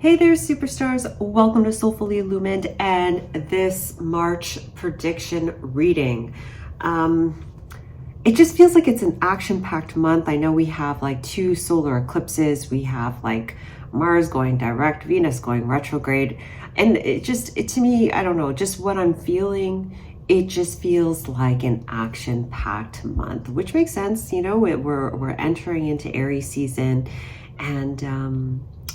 Hey there, superstars. Welcome to Soulfully Illumined and this March prediction reading. It just feels like it's an action-packed month. I know we have like 2 solar eclipses. We have like Mars going direct, Venus going retrograde. And to me, I don't know, just what I'm feeling, it just feels like an action-packed month, which makes sense. You know, we're entering into Aries season, and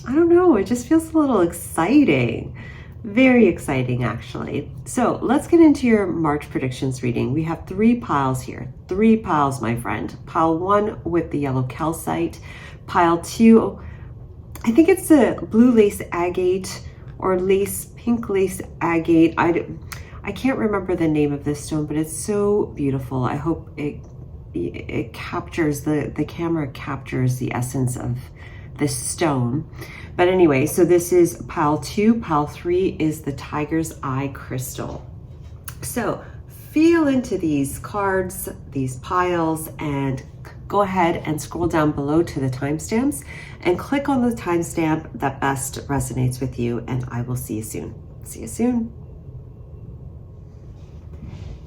I don't know, it just feels a little exciting. Very exciting, actually. So let's get into your March predictions reading. We have 3 piles here. 3 piles, my friend. Pile 1 with the yellow calcite. Pile 2, I think it's a blue lace agate or pink lace agate. I can't remember the name of this stone, but it's so beautiful. I hope it captures, the camera captures the essence of this stone. But anyway, so this is pile 2. Pile 3 is the tiger's eye crystal. So feel into these cards, these piles, and go ahead and scroll down below to the timestamps and click on the timestamp that best resonates with you, and I will see you soon. See you soon.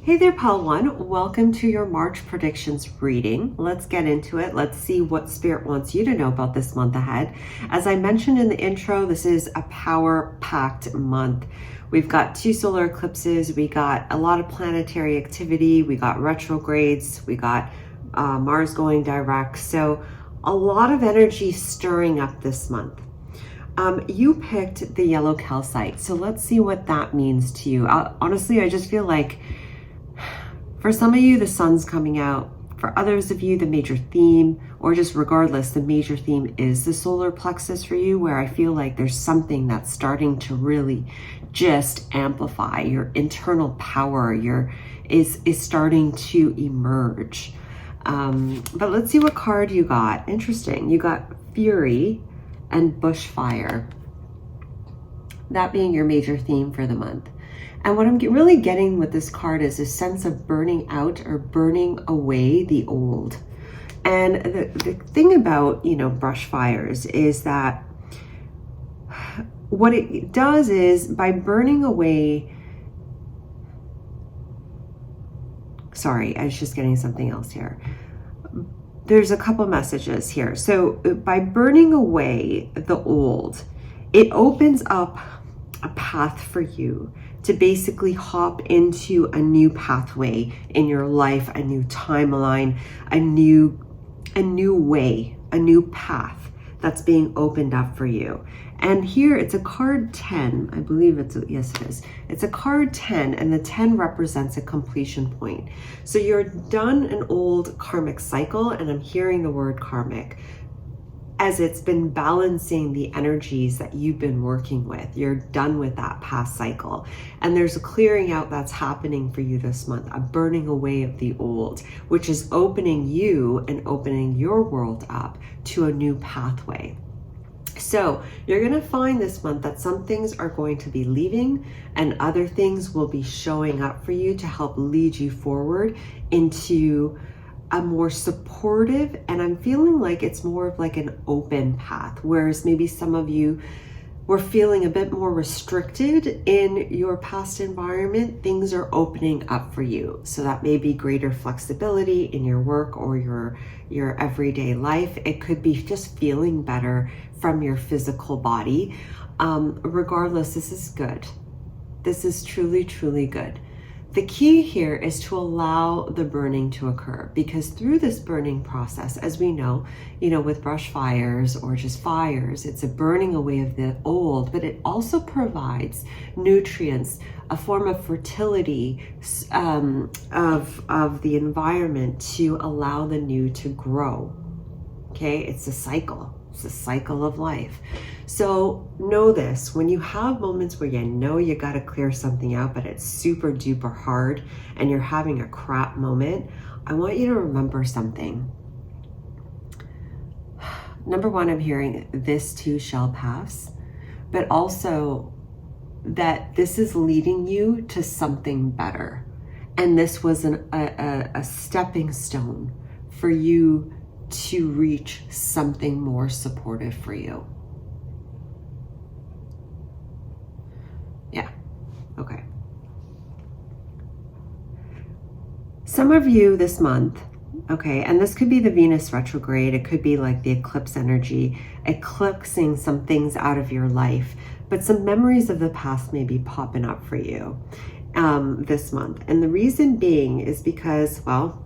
Hey there, pile 1. Welcome to your March predictions reading. Let's get into it. Let's see what Spirit wants you to know about this month ahead. As I mentioned in the intro, this is a power-packed month. We've got 2 solar eclipses. We got a lot of planetary activity. We got retrogrades. We got Mars going direct. So a lot of energy stirring up this month. You picked the yellow calcite. So let's see what that means to you. Honestly, I just feel like for some of you, the sun's coming out. For others of you, the major theme, or just regardless, the major theme is the solar plexus for you, where I feel like there's something that's starting to really just amplify your internal power, is starting to emerge. But let's see what card you got. Interesting. You got Fury and Bushfire. That being your major theme for the month. And what I'm really getting with this card is a sense of burning out or burning away the old. And the thing about, brush fires is that what it does is by burning away, sorry, I was just getting something else here. There's a couple messages here. So by burning away the old, it opens up a path for you to basically hop into a new pathway in your life, a new timeline, a new way, a new path that's being opened up for you. And here it's a card 10. I believe yes, it is. It's a card 10, and the 10 represents a completion point. So you're done an old karmic cycle, and I'm hearing the word karmic as it's been balancing the energies that you've been working with. You're done with that past cycle. And there's a clearing out that's happening for you this month, a burning away of the old, which is opening you and opening your world up to a new pathway. So you're going to find this month that some things are going to be leaving and other things will be showing up for you to help lead you forward into a more supportive, and I'm feeling like it's more of like an open path, whereas maybe some of you were feeling a bit more restricted in your past environment. Things are opening up for you. So that may be greater flexibility in your work or your everyday life. It could be just feeling better from your physical body. Regardless, this is good. This is truly, truly good. The key here is to allow the burning to occur, because through this burning process, as we know, with brush fires or just fires, it's a burning away of the old, but it also provides nutrients, a form of fertility of the environment to allow the new to grow. Okay, it's a cycle. It's a cycle of life. So know this, when you have moments where you got to clear something out, but it's super duper hard and you're having a crap moment, I want you to remember something. Number 1, I'm hearing this too shall pass, but also that this is leading you to something better. And this was a stepping stone for you to reach something more supportive for you. Yeah. Okay. Some of you this month, okay, and this could be the Venus retrograde, it could be like the eclipse energy, eclipsing some things out of your life, but some memories of the past may be popping up for you this month. And the reason being is because, well,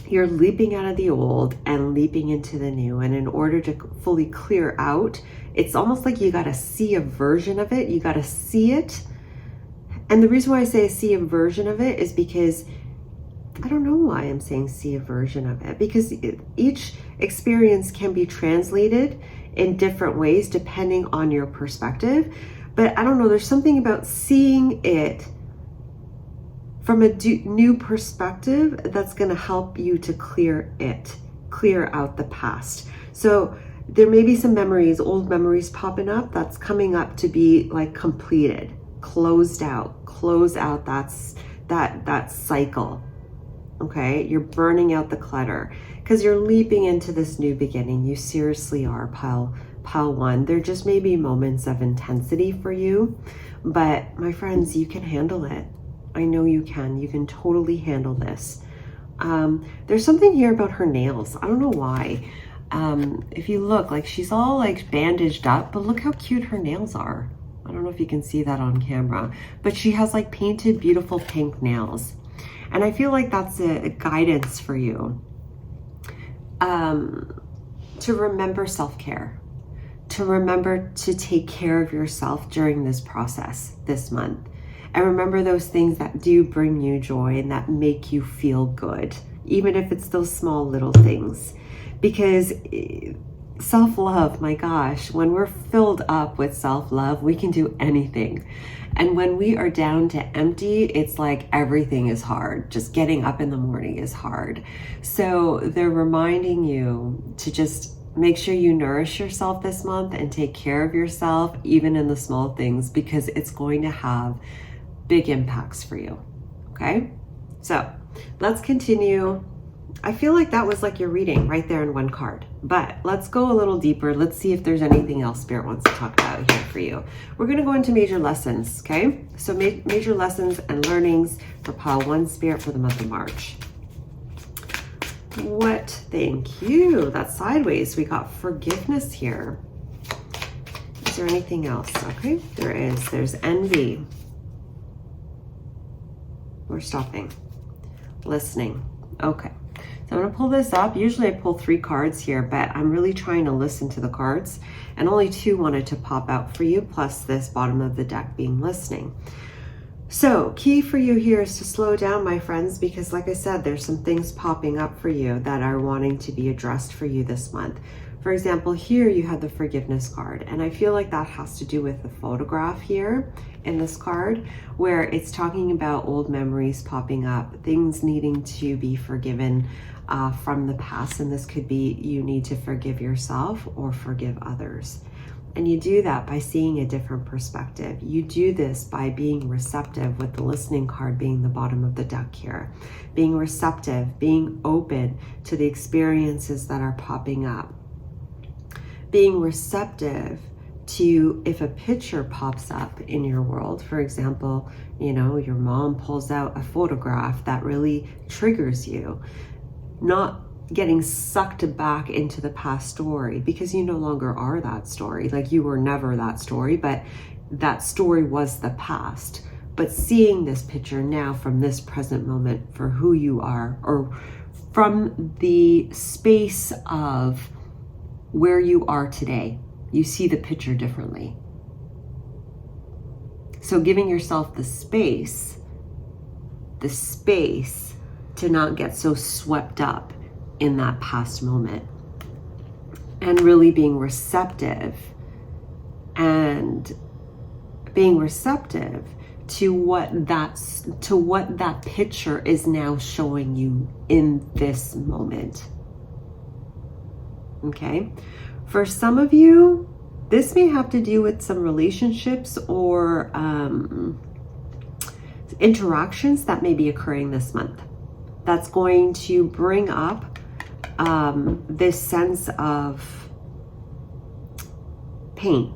you're leaping out of the old and leaping into the new. And in order to fully clear out, it's almost like you got to see a version of it. You got to see it. And the reason why I say see a version of it is because I don't know why I'm saying see a version of it, because each experience can be translated in different ways depending on your perspective. But I don't know, there's something about seeing it from a new perspective that's going to help you to clear out the past. So there may be some memories, old memories popping up that's coming up to be like completed, close out that cycle. Okay, you're burning out the clutter because you're leaping into this new beginning. You seriously are, pile one. There just may be moments of intensity for you, but my friends, you can handle it. I know you can. You can totally handle this. There's something here about her nails. I don't know why. If you look, like she's all like bandaged up, but look how cute her nails are. I don't know if you can see that on camera, but she has like painted, beautiful pink nails. And I feel like that's a guidance for you to remember self-care, to remember to take care of yourself during this process this month. And remember those things that do bring you joy and that make you feel good, even if it's those small little things. Because self-love, my gosh, when we're filled up with self-love, we can do anything. And when we are down to empty, it's like everything is hard. Just getting up in the morning is hard. So they're reminding you to just make sure you nourish yourself this month and take care of yourself, even in the small things, because it's going to have big impacts for you. Okay? So let's continue. I feel like that was like your reading right there in one card, but let's go a little deeper. Let's see if there's anything else Spirit wants to talk about here for you. We're going to go into major lessons, okay? So major lessons and learnings for pile one, Spirit, for the month of March. What? Thank you. That's sideways. We got forgiveness here. Is there anything else? Okay, there is. There's envy. We're stopping. Listening. Okay. So I'm going to pull this up. Usually I pull 3 cards here, but I'm really trying to listen to the cards, and only 2 wanted to pop out for you, plus this bottom of the deck being listening. So key for you here is to slow down, my friends, because like I said, there's some things popping up for you that are wanting to be addressed for you this month. For example, here you have the forgiveness card, and I feel like that has to do with the photograph here in this card, where it's talking about old memories popping up, things needing to be forgiven from the past. And this could be you need to forgive yourself or forgive others. And you do that by seeing a different perspective. You do this by being receptive, with the listening card being the bottom of the deck here. Being receptive, being open to the experiences that are popping up. Being receptive to if a picture pops up in your world. For example, you know, your mom pulls out a photograph that really triggers you. Not getting sucked back into the past story, because you no longer are that story. Like, you were never that story, but that story was the past. But seeing this picture now from this present moment for who you are, or from the space of where you are today, you see the picture differently. So giving yourself the space to not get so swept up in that past moment, and really being receptive to what that picture is now showing you in this moment. Okay, for some of you, this may have to do with some relationships or interactions that may be occurring this month. That's going to bring up this sense of pain.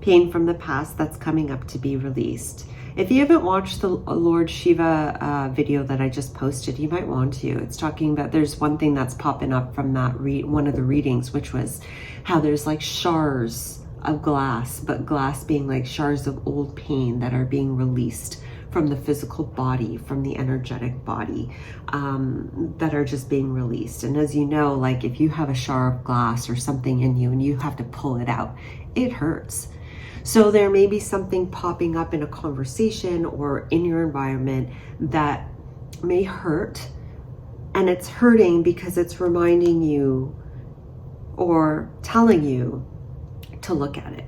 pain from the past that's coming up to be released. If you haven't watched the Lord Shiva video that I just posted, you might want to. It's talking about, there's one thing that's popping up from that one of the readings, which was how there's like shards of glass, but glass being like shards of old pain that are being released from the physical body, from the energetic body, that are just being released. And as you know, like if you have a shard of glass or something in you and you have to pull it out, it hurts. So there may be something popping up in a conversation or in your environment that may hurt, and it's hurting because it's reminding you or telling you to look at it,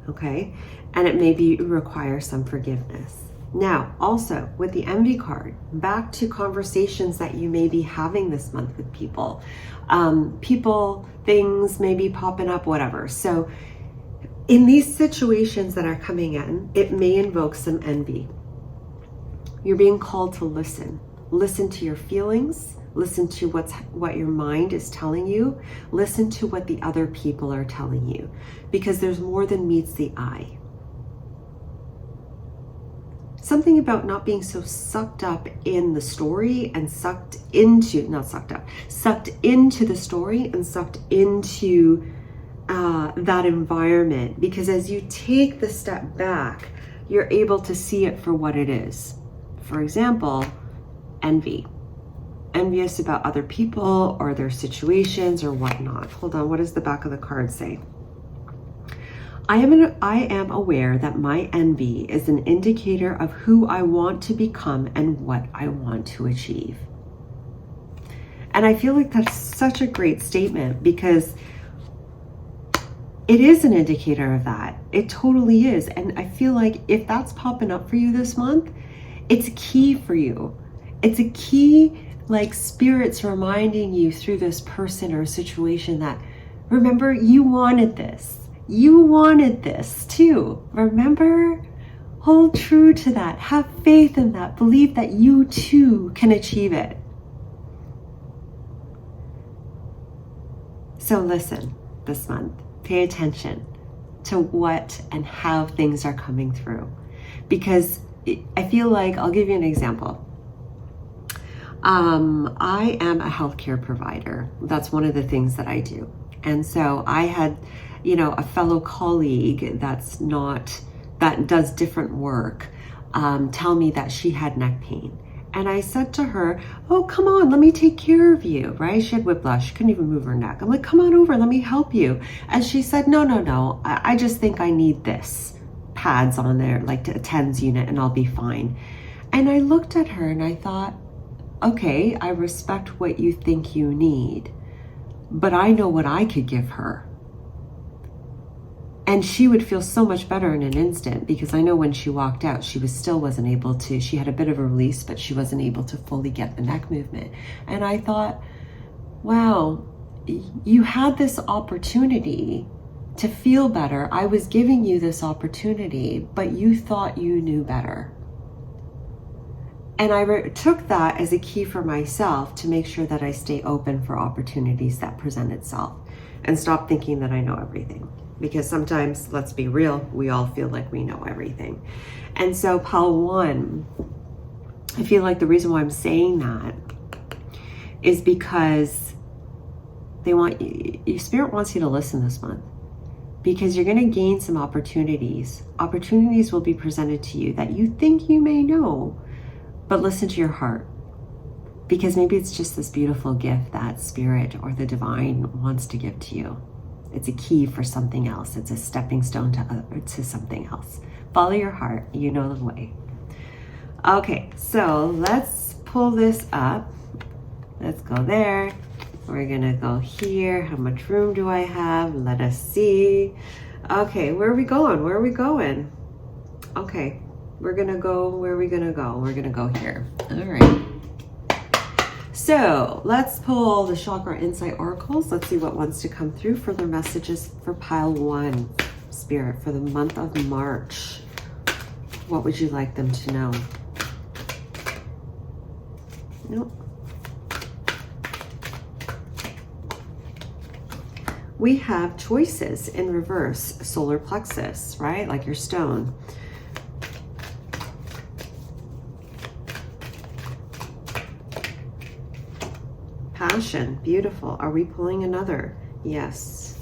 okay? And it may require some forgiveness. Now, also with the Envy card, back to conversations that you may be having this month with people. Things may be popping up, whatever. So in these situations that are coming in, it may invoke some envy. You're being called to listen. Listen to your feelings. Listen to what your mind is telling you. Listen to what the other people are telling you, because there's more than meets the eye. Something about not being so sucked up in the story and sucked into the story and sucked into that environment, because as you take the step back, you're able to see it for what it is. For example, envy. Envious about other people or their situations or whatnot. Hold on, what does the back of the card say? I am aware that my envy is an indicator of who I want to become and what I want to achieve. And I feel like that's such a great statement, because it is an indicator of that. It totally is. And I feel like if that's popping up for you this month, it's a key for you. It's a key, like spirit's reminding you through this person or situation that, remember, you wanted this. You wanted this too. Remember? Hold true to that. Have faith in that. Believe that you too can achieve it. So listen this month. Pay attention to what and how things are coming through, because I feel like, I'll give you an example. I am a healthcare provider. That's one of the things that I do. And so I had, a fellow colleague that does different work, tell me that she had neck pain. And I said to her, oh, come on, let me take care of you, right? She had whiplash. She couldn't even move her neck. I'm like, come on over, let me help you. And she said, no, I just think I need this pads on there, like a TENS unit, and I'll be fine. And I looked at her and I thought, okay, I respect what you think you need, but I know what I could give her. And she would feel so much better in an instant, because I know when she walked out, she wasn't able to, she had a bit of a release, but she wasn't able to fully get the neck movement. And I thought, wow, you had this opportunity to feel better. I was giving you this opportunity, but you thought you knew better. And I took that as a key for myself to make sure that I stay open for opportunities that present itself and stop thinking that I know everything. Because sometimes, let's be real, we all feel like we know everything. And so pile 1, I feel like the reason why I'm saying that is because Spirit wants you to listen this month, because you're going to gain some opportunities. Opportunities will be presented to you that you think you may know, but listen to your heart, because maybe it's just this beautiful gift that Spirit or the divine wants to give to you. It's a key for something else. It's a stepping stone to something else. Follow your heart. You know the way. Okay, so let's pull this up. Let's go there. We're gonna go here. How much room do I have? Let us see. Okay, where are we going? Where are we going? Okay, we're gonna go, where are we gonna go? We're gonna go here. All right. So let's pull the Chakra Insight Oracles. Let's see what wants to come through for their messages for pile 1, Spirit, for the month of March. What would you like them to know? Nope. we have choices in reverse, solar plexus, right? Like your stone. Passion, beautiful. Are we pulling another? Yes.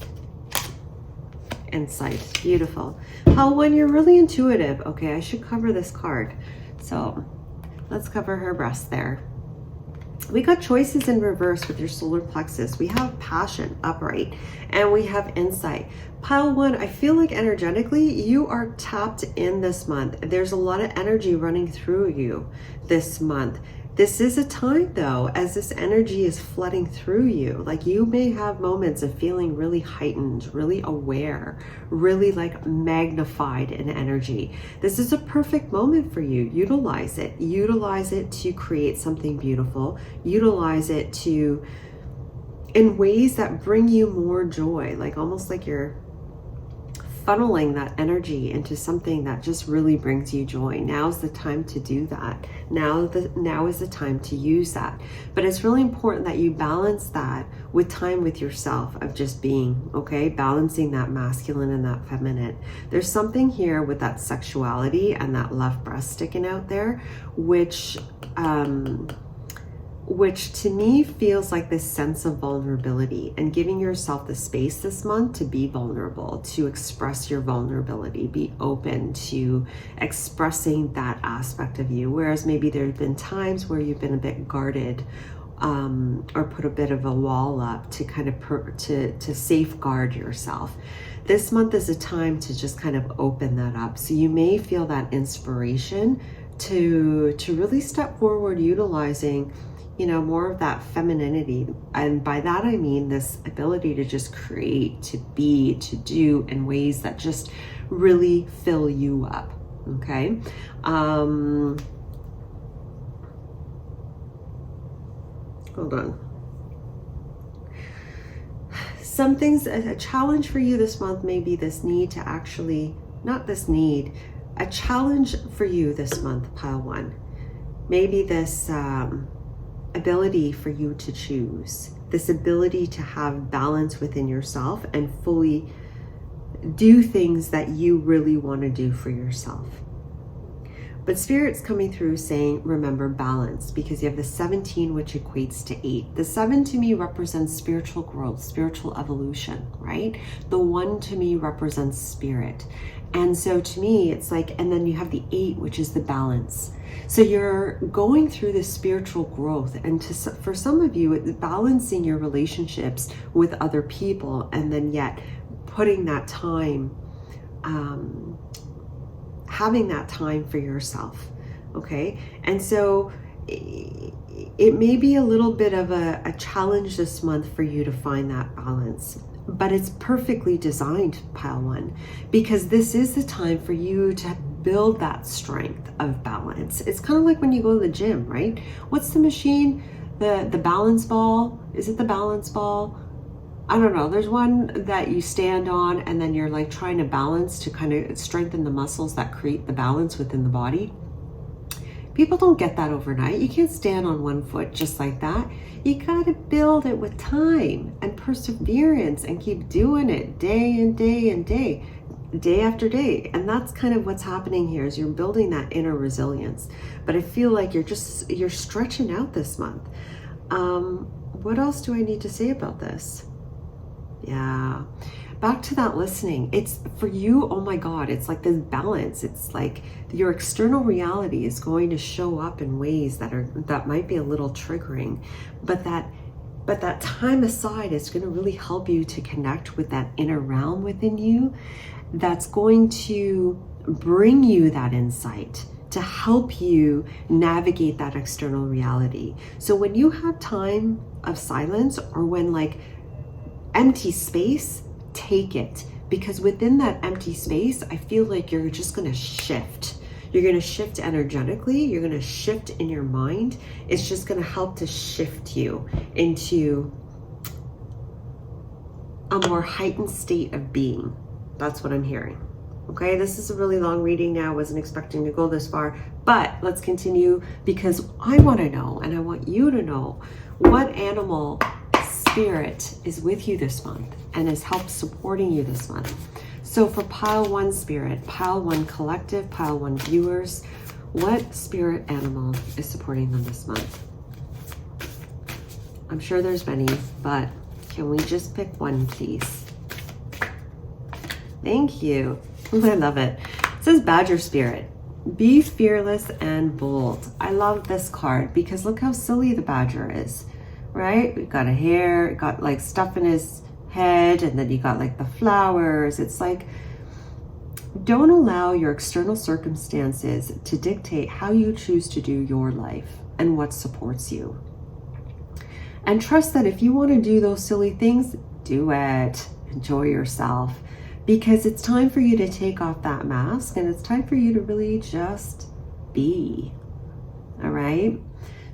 Insight, beautiful. How when you're really intuitive, okay, I should cover this card. So let's cover her breast there. We got choices in reverse with your solar plexus. We have passion upright and we have insight. Pile one, I feel like energetically you are tapped in this month. There's a lot of energy running through you this month. This is a time though, as this energy is flooding through you, like you may have moments of feeling really heightened, really aware, really like magnified in energy. This is a perfect moment for you. Utilize it. Utilize it to create something beautiful. Utilize it to, in ways that bring you more joy, like almost like you're funneling that energy into something that just really brings you joy. Now's the time to do that. Now is the time to use that. But it's really important that you balance that with time with yourself of just being, okay? Balancing that masculine and that feminine. There's something here with that sexuality and that left breast sticking out there, which to me feels like this sense of vulnerability and giving yourself the space this month to be vulnerable, to express your vulnerability, be open to expressing that aspect of you. Whereas maybe there have been times where you've been a bit guarded or put a bit of a wall up to kind of to safeguard yourself. This month is a time to just kind of open that up. So you may feel that inspiration to really step forward, utilizing more of that femininity. And by that, I mean this ability to just create, to be, to do in ways that just really fill you up. Okay. Hold on. Some things, a challenge for you this month may be this need to actually, not this need, a challenge for you this month, pile one. Maybe this, ability for you to choose, this ability to have balance within yourself and fully do things that you really want to do for yourself. But Spirit's coming through saying, remember balance, because you have the 17, which equates to 8. The 7 to me represents spiritual growth, spiritual evolution, right? The 1 to me represents spirit. And so to me, it's like, and then you have the 8, which is the balance. So you're going through this spiritual growth, and for some of you, it's balancing your relationships with other people, and then yet putting that time, having that time for yourself, okay? And so it may be a little bit of a challenge this month for you to find that balance. But it's perfectly designed, pile one, because this is the time for you to build that strength of balance. It's kind of like when you go to the gym, right? What's the machine? The balance ball? Is it the balance ball? I don't know. There's one that you stand on and then you're like trying to balance to kind of strengthen the muscles that create the balance within the body. People don't get that overnight. You can't stand on one foot just like that. You got to build it with time and perseverance and keep doing it day and day and day after day. And that's kind of what's happening here, is you're building that inner resilience. But I feel like you're stretching out this month. What else do I need to say about this? Yeah. Back to that listening. It's for you, oh my God, it's like this balance. It's like your external reality is going to show up in ways that might be a little triggering, but that time aside is going to really help you to connect with that inner realm within you that's going to bring you that insight to help you navigate that external reality. So when you have time of silence, or when like empty space, take it, because within that empty space, I feel like you're just going to shift. You're going to shift energetically. You're going to shift in your mind. It's just going to help to shift you into a more heightened state of being. That's what I'm hearing. Okay, this is a really long reading now. I wasn't expecting to go this far, but let's continue, because I want to know, and I want you to know, what animal spirit is with you this month, and has helped supporting you this month. So for pile 1 spirit, pile 1 collective, pile 1 viewers, what spirit animal is supporting them this month? I'm sure there's many, but can we just pick one, please? Thank you. I love it. It says Badger Spirit. Be fearless and bold. I love this card because look how silly the badger is, right? We've got a hair, got like stuff in his head, and then you got like the flowers. It's like, don't allow your external circumstances to dictate how you choose to do your life and what supports you. And trust that if you want to do those silly things, do it. Enjoy yourself. Because it's time for you to take off that mask and it's time for you to really just be. All right?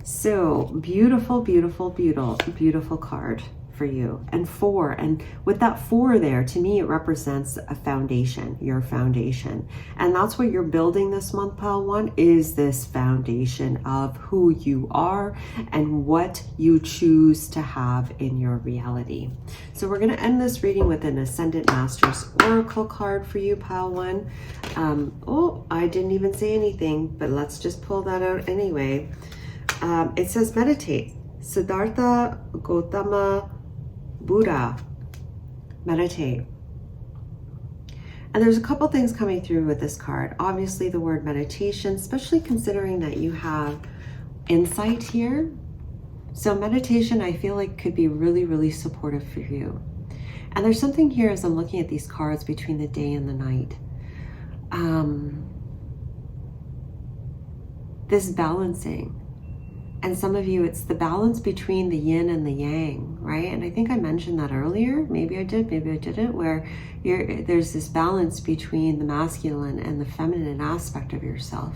So beautiful, beautiful, beautiful, beautiful card for you. And 4, and with that 4 there, to me, it represents a foundation, your foundation. And that's what you're building this month, pile 1, is this foundation of who you are and what you choose to have in your reality. So we're going to end this reading with an Ascendant Masters Oracle card for you, pile 1. Oh, I didn't even say anything, but let's just pull that out anyway. It says meditate. Siddhartha Gautama Buddha. Meditate. And there's a couple things coming through with this card. Obviously the word meditation, especially considering that you have insight here. So meditation, I feel like, could be really, really supportive for you. And there's something here as I'm looking at these cards between the day and the night. This balancing. And some of you, it's the balance between the yin and the yang, right? And I think I mentioned that earlier. Maybe I did, maybe I didn't, where there's this balance between the masculine and the feminine aspect of yourself.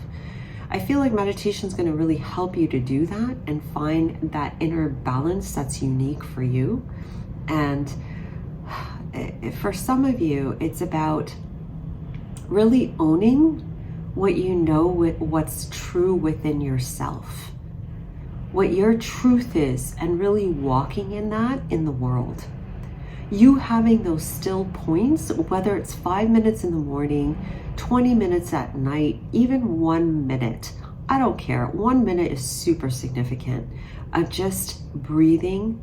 I feel like meditation is going to really help you to do that and find that inner balance that's unique for you. And for some of you, it's about really owning what you know, what's true within yourself. What your truth is, and really walking in that in the world. You having those still points, whether it's 5 minutes in the morning, 20 minutes at night, even 1 minute. I don't care. 1 minute is super significant of just breathing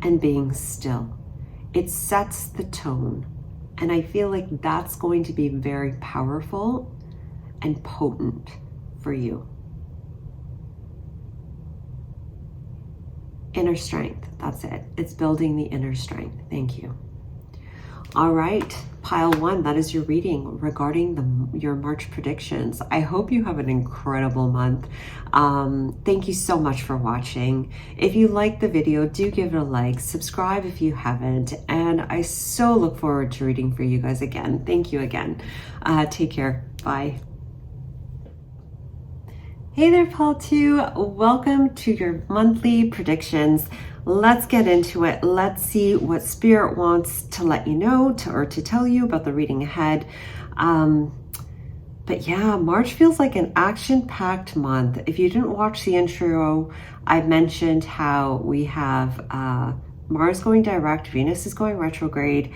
and being still. It sets the tone. And I feel like that's going to be very powerful and potent for you. Inner strength, that's it. It's building the inner strength. Thank you. All right, pile 1, that is your reading regarding your March predictions. I hope you have an incredible month. Thank you so much for watching. If you liked the video, do give it a like, subscribe if you haven't, and I so look forward to reading for you guys again. Thank you again. Take care. Bye. Hey there, Pile 2. Welcome to your monthly predictions. Let's get into it. Let's see what Spirit wants to let you know or to tell you about the reading ahead. But yeah, March feels like an action-packed month. If you didn't watch the intro, I mentioned how we have Mars going direct, Venus is going retrograde.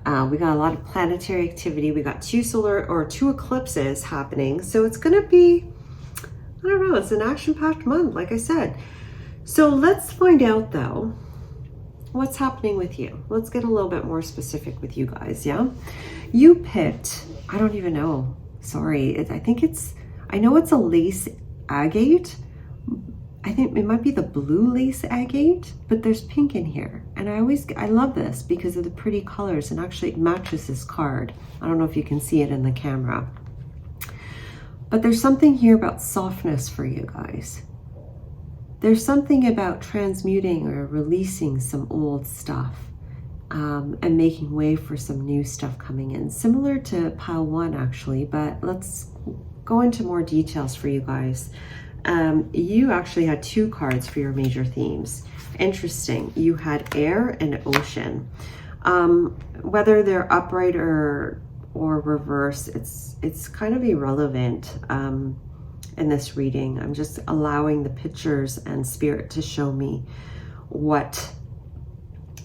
We got a lot of planetary activity. We got 2 eclipses happening. So it's going to be, I don't know, it's an action-packed month, like I said. So let's find out, though, what's happening with you. Let's get a little bit more specific with you guys, yeah? You picked, I don't even know, sorry. I know it's a lace agate. I think it might be the blue lace agate, but there's pink in here. And I love this because of the pretty colors, and actually it matches this card. I don't know if you can see it in the camera. But there's something here about softness for you guys. There's something about transmuting or releasing some old stuff and making way for some new stuff coming in. Similar to pile 1, actually, but let's go into more details for you guys. You actually had 2 cards for your major themes. Interesting. You had air and ocean. Whether they're upright or reverse, it's kind of irrelevant in this reading. I'm just allowing the pictures and Spirit to show me what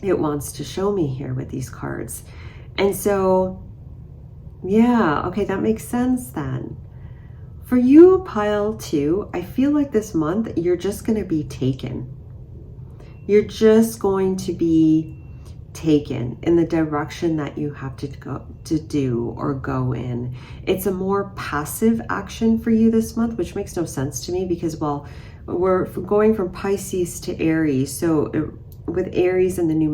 it wants to show me here with these cards. And so, yeah, okay, that makes sense then. For you, pile 2, I feel like this month you're just going to be taken. You're just going to be taken in the direction that you have to do or go in. It's a more passive action for you this month, which makes no sense to me because, well, we're going from Pisces to Aries. So with Aries and the new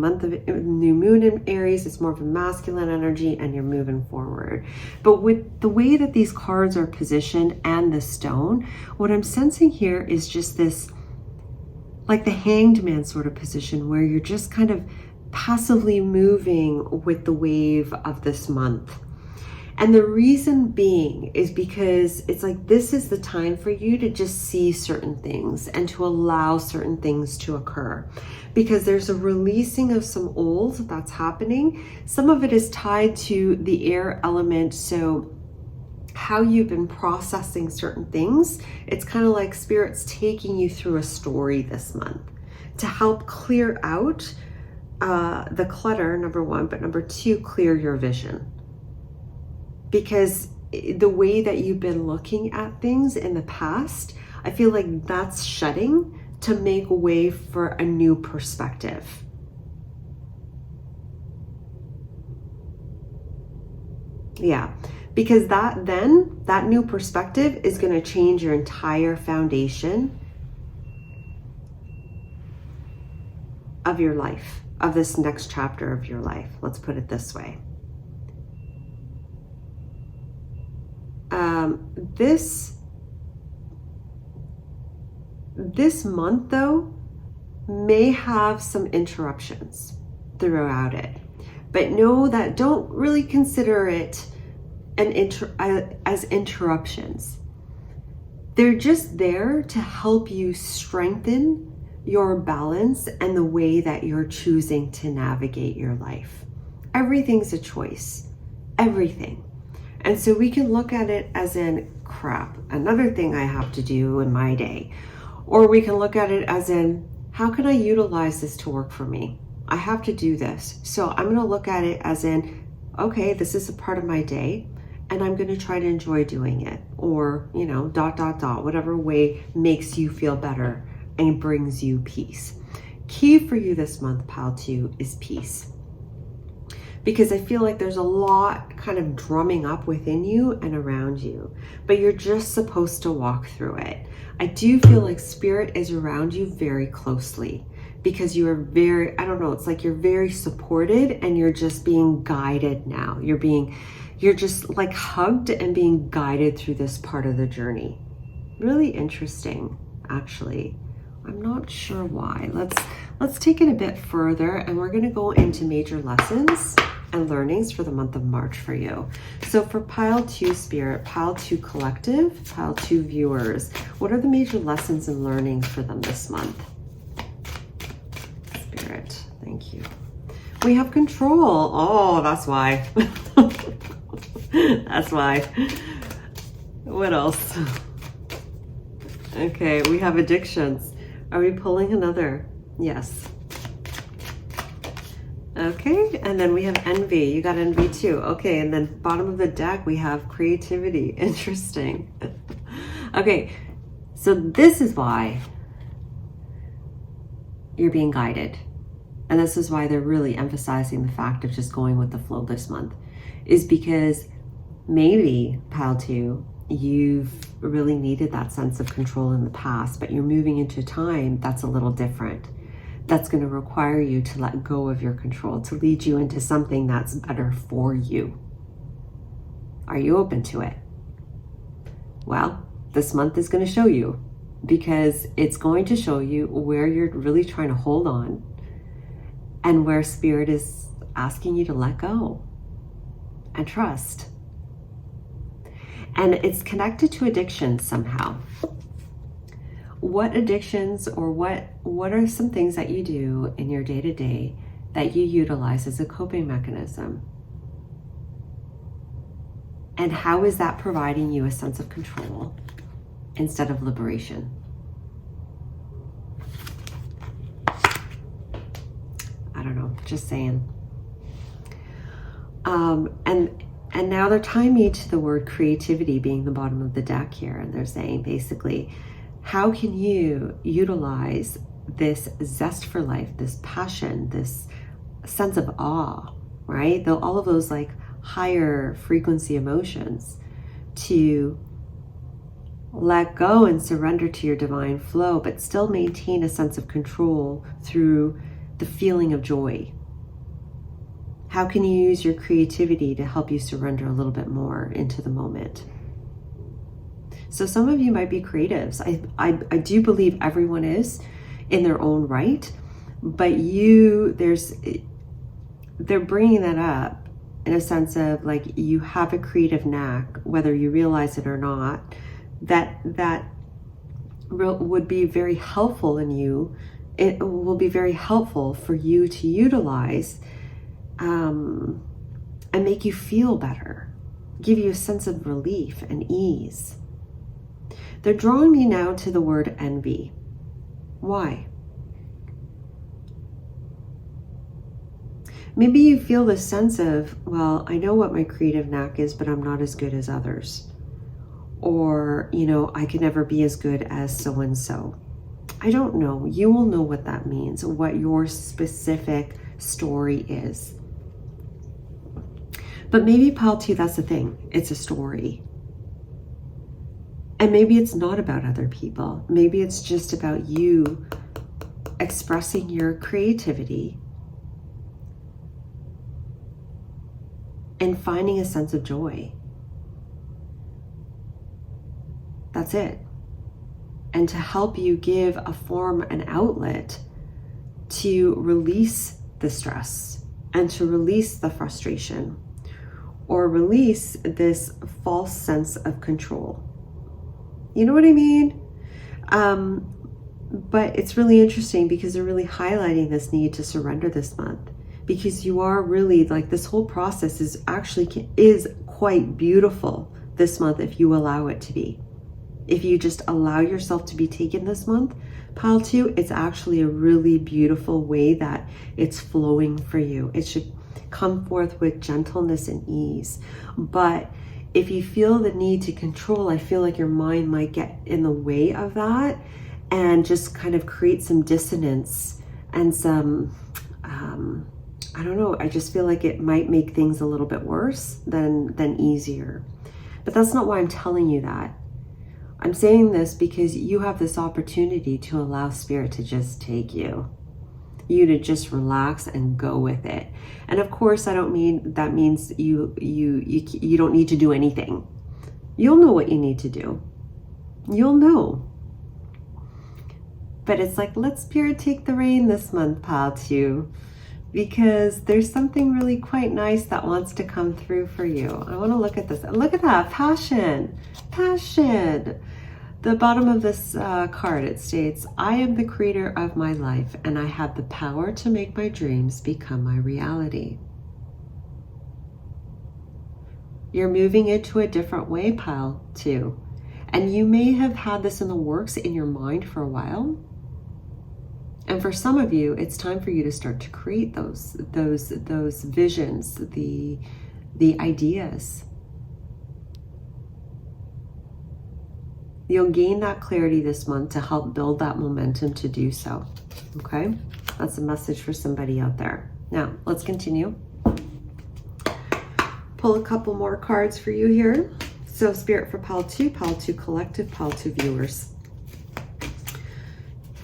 moon in Aries, it's more of a masculine energy and you're moving forward. But with the way that these cards are positioned and the stone, what I'm sensing here is just this, like the Hanged Man sort of position where you're just kind of passively moving with the wave of this month. And the reason being is because it's like this is the time for you to just see certain things and to allow certain things to occur, because there's a releasing of some old that's happening. Some of it is tied to the air element, so how you've been processing certain things. It's kind of like Spirit's taking you through a story this month to help clear out the clutter, number 1, but number 2, clear your vision. Because the way that you've been looking at things in the past, I feel like that's shutting to make way for a new perspective. Yeah, because that new perspective is going to change your entire foundation of your life, of this next chapter of your life. Let's put it this way. This month, though, may have some interruptions throughout it. But know that don't really consider it as interruptions. They're just there to help you strengthen your balance and the way that you're choosing to navigate your life. Everything's a choice. Everything. And so we can look at it as in, crap, another thing I have to do in my day. Or we can look at it as in, how can I utilize this to work for me? I have to do this. So I'm going to look at it as in, okay, this is a part of my day and I'm going to try to enjoy doing it. Or, you know, ... whatever way makes you feel better and brings you peace. Key for you this month, pile 2, is peace. Because I feel like there's a lot kind of drumming up within you and around you, but you're just supposed to walk through it. I do feel like Spirit is around you very closely because you are very, I don't know, it's like you're very supported and you're just being guided now. You're just like hugged and being guided through this part of the journey. Really interesting, actually. I'm not sure why. Let's take it a bit further and we're going to go into major lessons and learnings for the month of March for you. So for pile 2 Spirit, pile 2 collective, pile 2 viewers, what are the major lessons and learnings for them this month? Spirit, thank you. We have control. Oh, that's why. That's why. What else? Okay, we have addictions. Are we pulling another? Yes. Okay, and then we have envy. You got envy too. Okay, and then bottom of the deck, we have creativity. Interesting. Okay, so this is why you're being guided. And this is why they're really emphasizing the fact of just going with the flow this month, is because maybe, pile 2, you've really needed that sense of control in the past, but you're moving into time that's a little different. That's going to require you to let go of your control, to lead you into something that's better for you. Are you open to it? Well, this month is going to show you, because it's going to show you where you're really trying to hold on and where Spirit is asking you to let go and trust. And it's connected to addictions somehow. What addictions, or what are some things that you do in your day-to-day that you utilize as a coping mechanism? And how is that providing you a sense of control instead of liberation? I don't know. Just saying. And now they're tying me to the word creativity being the bottom of the deck here. And they're saying basically, how can you utilize this zest for life, this passion, this sense of awe, right? All of those like higher frequency emotions to let go and surrender to your divine flow, but still maintain a sense of control through the feeling of joy. How can you use your creativity to help you surrender a little bit more into the moment? So some of you might be creatives. I do believe everyone is in their own right, but they're bringing that up in a sense of like you have a creative knack, whether you realize it or not, that would be very helpful in you. It will be very helpful for you to utilize and make you feel better, give you a sense of relief and ease. They're drawing me now to the word envy. Why? Maybe you feel this sense of, well, I know what my creative knack is, but I'm not as good as others. Or, you know, I can never be as good as so-and-so. I don't know. You will know what that means, what your specific story is. But maybe, pile 2, that's the thing. It's a story. And maybe it's not about other people. Maybe it's just about you expressing your creativity and finding a sense of joy. That's it. And to help you give a form, an outlet to release the stress and to release the frustration or release this false sense of control. You know what I mean? But it's really interesting because they're really highlighting this need to surrender this month, because you are really like, this whole process is quite beautiful this month if you allow it to be. If you just allow yourself to be taken this month, pile 2, it's actually a really beautiful way that it's flowing for you. It should come forth with gentleness and ease. But if you feel the need to control, I feel like your mind might get in the way of that and just kind of create some dissonance and some, I don't know, I just feel like it might make things a little bit worse than easier. But that's not why I'm telling you that. I'm saying this because you have this opportunity to allow Spirit to just take you to just relax and go with it. And of course, I don't mean that means you don't need to do anything. You'll know what you need to do. You'll know. But it's like, let Spirit take the reign this month, pile 2, because there's something really quite nice that wants to come through for you. I want to look at this. Look at that, passion. The bottom of this card, it states, I am the creator of my life and I have the power to make my dreams become my reality. You're moving into a different way, pile 2. And you may have had this in the works in your mind for a while. And for some of you, it's time for you to start to create those visions, the ideas. You'll gain that clarity this month to help build that momentum to do so. Okay? That's a message for somebody out there. Now, let's continue. Pull a couple more cards for you here. So, Spirit for pile 2 collective, pile 2 viewers.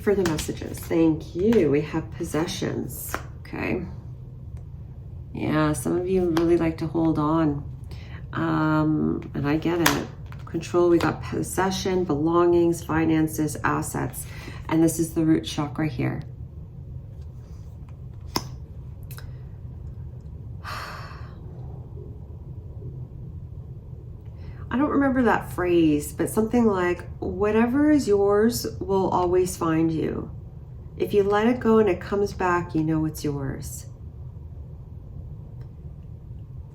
For the messages. Thank you. We have possessions. Okay. Yeah, some of you really like to hold on. And I get it. Control, we got possession, belongings, finances, assets. And this is the root chakra here. I don't remember that phrase, but something like, whatever is yours will always find you. If you let it go and it comes back, you know it's yours.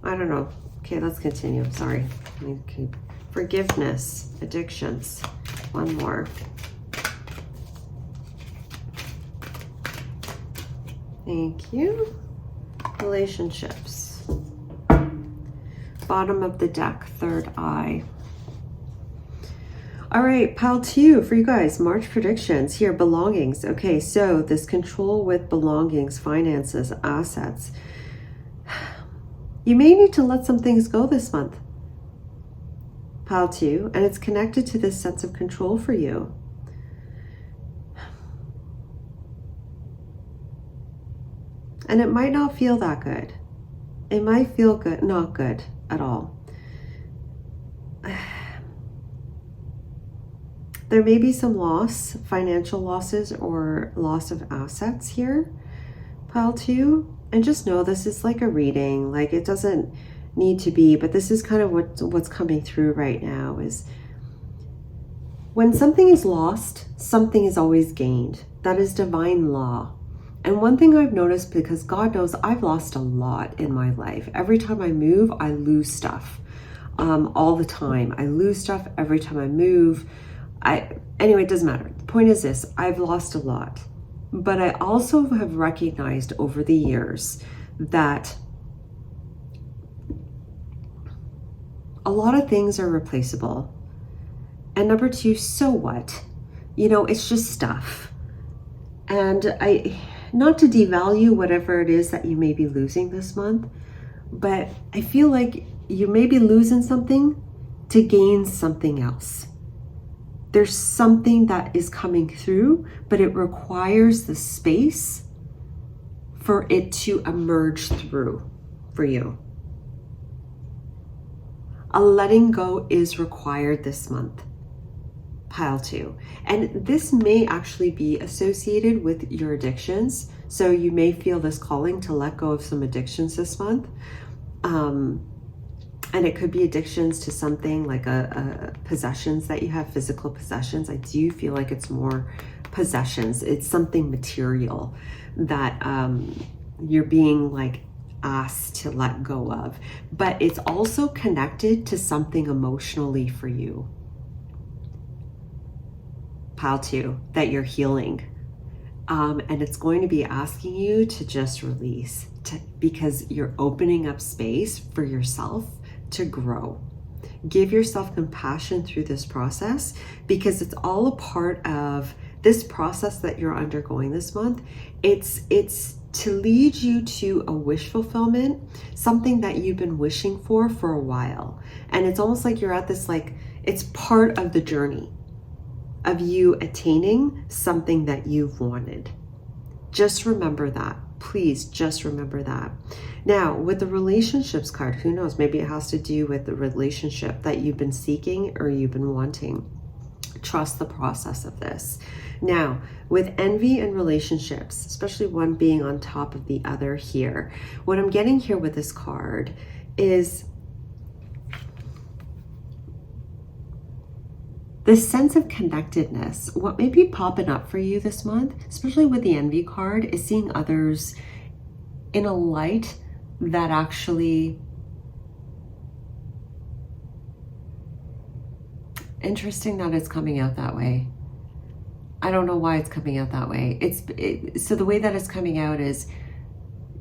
I don't know. Okay, let's continue. I'm sorry. Okay. Forgiveness, addictions. One more. Thank you. Relationships. Bottom of the deck, third eye. All right, pile 2 for you guys. March predictions here. Belongings. Okay, so this control with belongings, finances, assets. You may need to let some things go this month. Pile 2, and it's connected to this sense of control for you. And it might not feel that good. It might feel good, not good at all. There may be some loss, financial losses or loss of assets here, pile 2. And just know this is like a reading, like it doesn't need to be, but this is kind of what's coming through right now is when something is lost, something is always gained. That is divine law. And one thing I've noticed, because God knows I've lost a lot in my life. Every time I move, I lose stuff. All the time. I lose stuff every time I move. Anyway, it doesn't matter. The point is this, I've lost a lot. But I also have recognized over the years that a lot of things are replaceable. And number 2, so what? You know, it's just stuff. And not to devalue whatever it is that you may be losing this month, but I feel like you may be losing something to gain something else. There's something that is coming through, but it requires the space for it to emerge through for you. A letting go is required this month, pile 2. And this may actually be associated with your addictions. So you may feel this calling to let go of some addictions this month. And it could be addictions to something like a possessions that you have, physical possessions. I do feel like it's more possessions. It's something material that you're being like asked to let go of. But it's also connected to something emotionally for you. Pile 2, that you're healing. And it's going to be asking you to just release because you're opening up space for yourself to grow. Give yourself compassion through this process because it's all a part of this process that you're undergoing this month. It's to lead you to a wish fulfillment, something that you've been wishing for a while. And it's almost like you're at this, like, it's part of the journey of you attaining something that you've wanted. Just remember that. Please just remember that. Now, with the relationships card, who knows? Maybe it has to do with the relationship that you've been seeking or you've been wanting. Trust the process of this. Now, with envy and relationships, especially one being on top of the other here, what I'm getting here with this card is this sense of connectedness. What may be popping up for you this month, especially with the envy card, is seeing others in a light that actually, interesting that it's coming out that way. I don't know why it's coming out that way. So the way that it's coming out is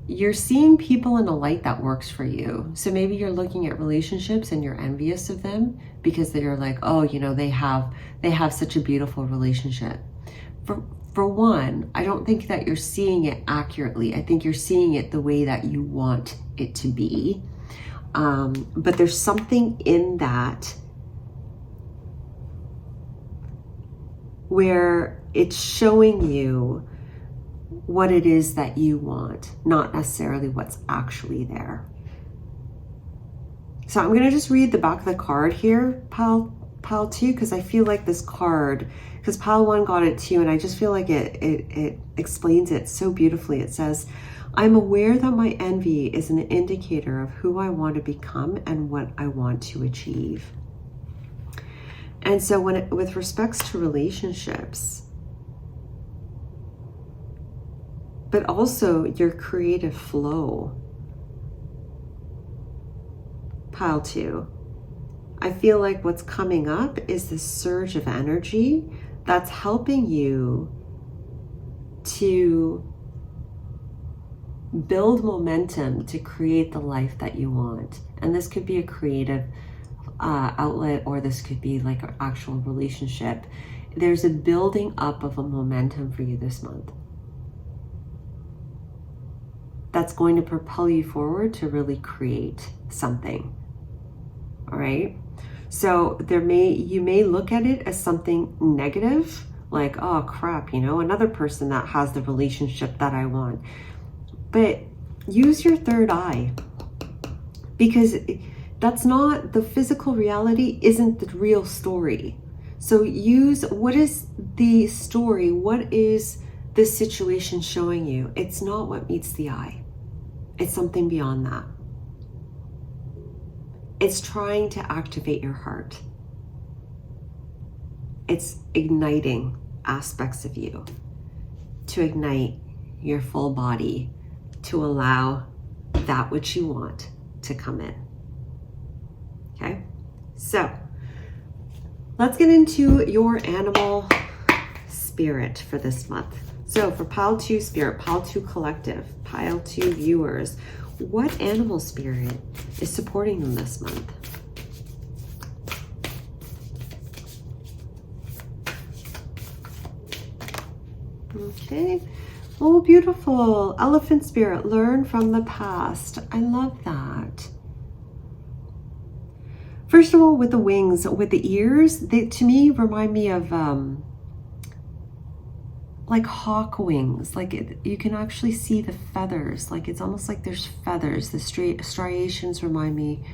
you're seeing people in a light that works for you. So maybe you're looking at relationships and you're envious of them because they're like, oh, you know, they have such a beautiful relationship. For one, I don't think that you're seeing it accurately. I think you're seeing it the way that you want it to be. But there's something in that where it's showing you what it is that you want, not necessarily what's actually there. So I'm going to just read the back of the card here, pile 2, because I feel like this card, because pile 1 got it too, and I just feel like it explains it so beautifully. It says, I'm aware that my envy is an indicator of who I want to become and what I want to achieve. And so with respects to relationships, but also your creative flow, pile 2, I feel like what's coming up is this surge of energy that's helping you to build momentum to create the life that you want. And this could be a creative outlet, or this could be like an actual relationship. There's a building up of a momentum for you this month that's going to propel you forward to really create something. All right. So you may look at it as something negative, like, oh crap, you know, another person that has the relationship that I want. But use your third eye, because that's not the physical reality, isn't the real story. So use, what is the story? What is this situation showing you? It's not what meets the eye. It's something beyond that. It's trying to activate your heart. It's igniting aspects of you, to ignite your full body, to allow that which you want to come in. Okay, so let's get into your animal spirit for this month. So for pile 2 spirit, pile 2 collective, pile 2 viewers, what animal spirit is supporting them this month? Okay. Oh, beautiful. Elephant spirit, learn from the past. I love that. First of all, with the wings, with the ears, they to me remind me of like hawk wings. Like you can actually see the feathers. Like it's almost like there's feathers. The striations remind me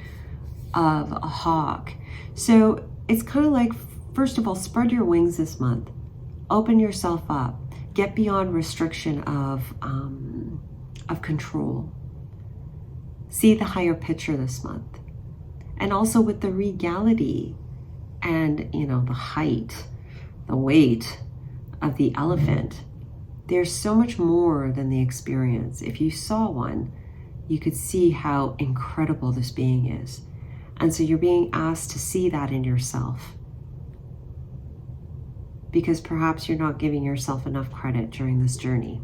of a hawk. So it's kind of like, first of all, spread your wings this month. Open yourself up. Get beyond restriction of control. See the higher picture this month. And also with the regality and, you know, the height, the weight of the elephant, there's so much more than the experience. If you saw one, you could see how incredible this being is. And so you're being asked to see that in yourself, because perhaps you're not giving yourself enough credit during this journey.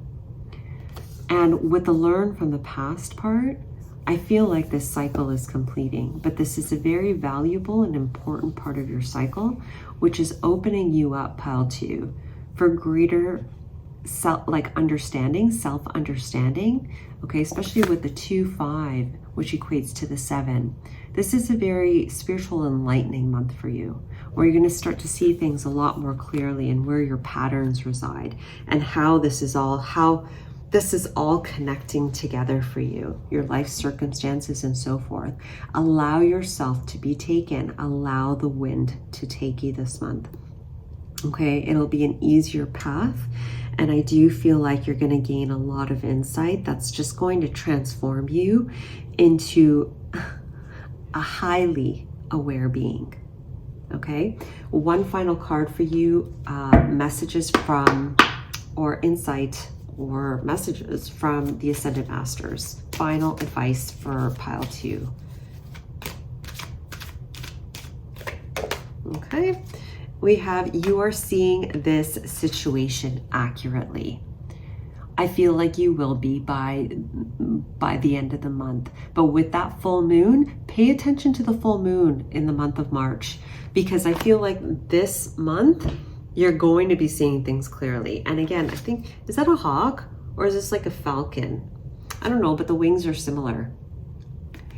And with the learn from the past part, I feel like this cycle is completing, but this is a very valuable and important part of your cycle, which is opening you up, pile 2, for greater self-understanding, okay, especially with the 2-5, which equates to the 7. This is a very spiritual enlightening month for you, where you're going to start to see things a lot more clearly and where your patterns reside and how this is all connecting together for you, your life circumstances and so forth. Allow yourself to be taken. Allow the wind to take you this month. Okay, it'll be an easier path. And I do feel like you're going to gain a lot of insight that's just going to transform you into a highly aware being. Okay, one final card for you, messages from, or insight or messages from the Ascended Masters. Final advice for pile 2. Okay, we have, you are seeing this situation accurately. I feel like you will be by the end of the month. But with that full moon, pay attention to the full moon in the month of March, because I feel like this month you're going to be seeing things clearly. And again, I think, is that a hawk or is this like a falcon? I don't know, but the wings are similar.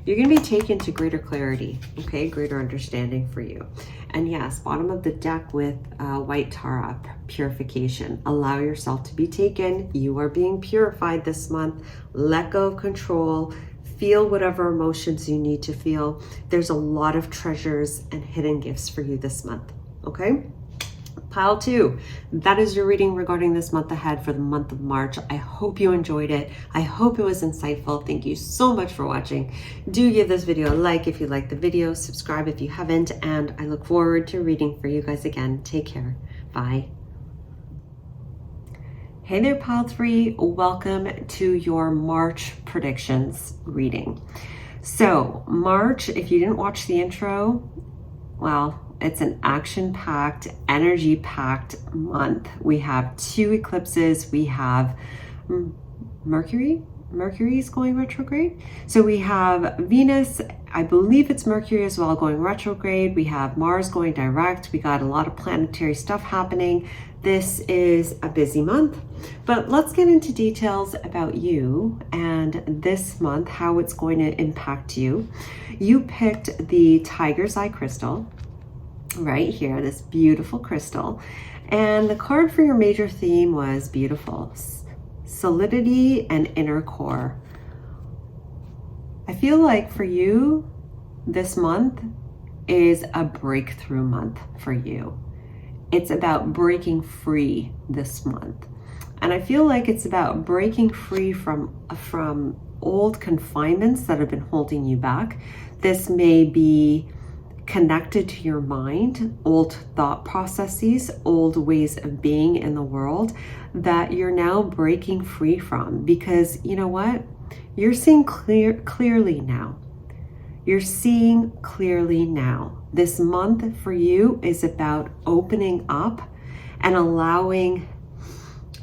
You're going to be taken to greater clarity, okay? Greater understanding for you. And yes, bottom of the deck with white Tara, purification. Allow yourself to be taken. You are being purified this month. Let go of control. Feel whatever emotions you need to feel. There's a lot of treasures and hidden gifts for you this month, okay? Pile 2, that is your reading regarding this month ahead for the month of March. I hope you enjoyed it. I hope it was insightful. Thank you so much for watching. Do give this video a like if you like the video, subscribe if you haven't, and I look forward to reading for you guys again. Take care. Bye. Hey there, pile 3. Welcome to your March predictions reading. So March, if you didn't watch the intro, well, it's an action-packed, energy-packed month. We have 2 eclipses. We have Mercury Mercury is going retrograde. So we have Venus, I believe it's Mercury as well, going retrograde. We have Mars going direct. We got a lot of planetary stuff happening. This is a busy month, but let's get into details about you and this month, how it's going to impact you. You picked the Tiger's Eye crystal right here, this beautiful crystal. And the card for your major theme was beautiful. Solidity and inner core. I feel like for you, this month is a breakthrough month for you. It's about breaking free this month. And I feel like it's about breaking free from old confinements that have been holding you back. This may be connected to your mind, old thought processes, old ways of being in the world that you're now breaking free from, because you know what? You're seeing clearly now. You're seeing clearly now. This month for you is about opening up and allowing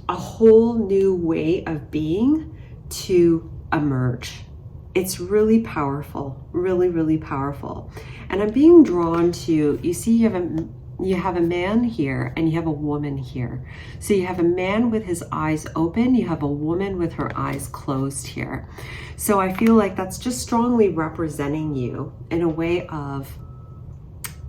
a whole new way of being to emerge. It's really powerful, really, really powerful. And I'm being drawn to, you see, you have a man here and you have a woman here. So you have a man with his eyes open, you have a woman with her eyes closed here. So I feel like that's just strongly representing you in a way of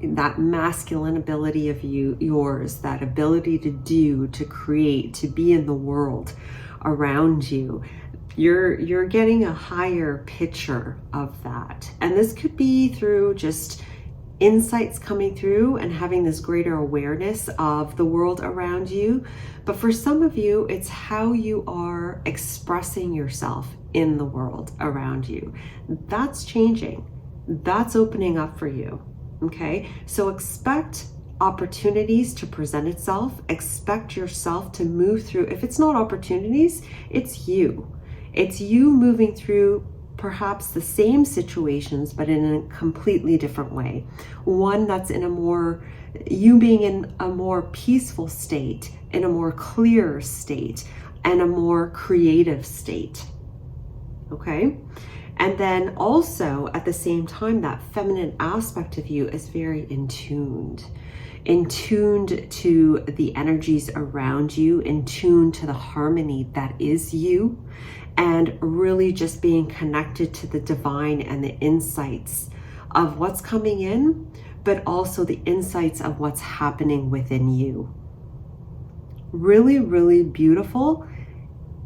that masculine ability of yours, that ability to do, to create, to be in the world around you. You're getting a higher picture of that. And this could be through just insights coming through and having this greater awareness of the world around you. But for some of you, it's how you are expressing yourself in the world around you. That's changing. That's opening up for you. Okay? So expect opportunities to present itself. Expect yourself to move through. If it's not opportunities, it's you. It's you moving through perhaps the same situations, but in a completely different way. One that's in you being in a more peaceful state, in a more clear state, and a more creative state. Okay? And then also at the same time, that feminine aspect of you is very in tuned to the energies around you, in tune to the harmony that is you, and really just being connected to the divine and the insights of what's coming in, but also the insights of what's happening within you. Really, really beautiful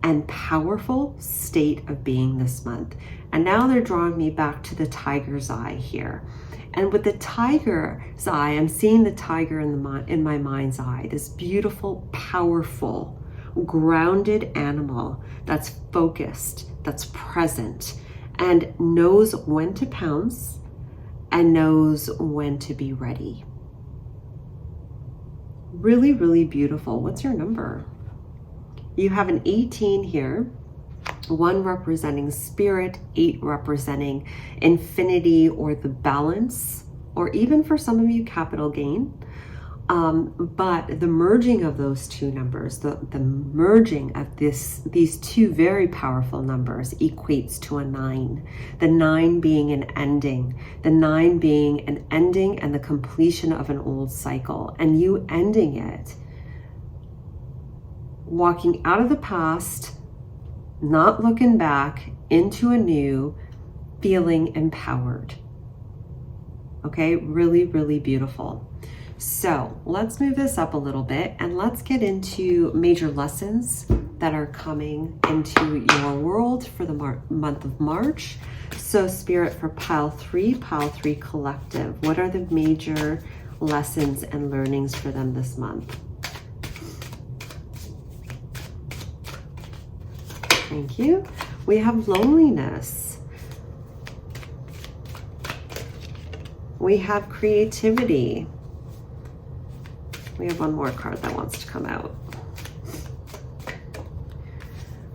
and powerful state of being this month. And now they're drawing me back to the tiger's eye here. And with the tiger's eye, I'm seeing the tiger in my mind's eye, this beautiful, powerful, grounded animal that's focused, that's present, and knows when to pounce and knows when to be ready. Really, really beautiful. What's your number? You have an 18 here, 1 representing spirit, 8 representing infinity or the balance, or even for some of you, capital gain. But the merging of those two numbers, the merging of these two very powerful numbers equates to a 9. The 9 being an ending, the 9 being an ending and the completion of an old cycle, and you ending it, walking out of the past, not looking back, into a new, feeling empowered. Okay, really, really beautiful. So let's move this up a little bit and let's get into major lessons that are coming into your world for the month of March. So Spirit, for pile 3 collective, what are the major lessons and learnings for them this month? Thank you. We have loneliness. We have creativity. We have one more card that wants to come out.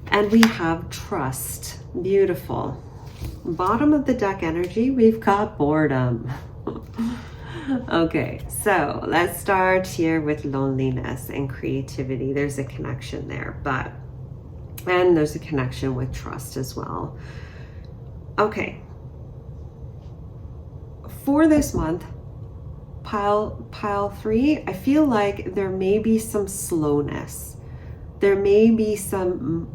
And we have trust. Beautiful. Bottom of the deck energy, we've got boredom. Okay, so let's start here with loneliness and creativity. There's a connection there, but And there's a connection with trust as well. Okay. For this month, pile 3, I feel like there may be some slowness. There may be some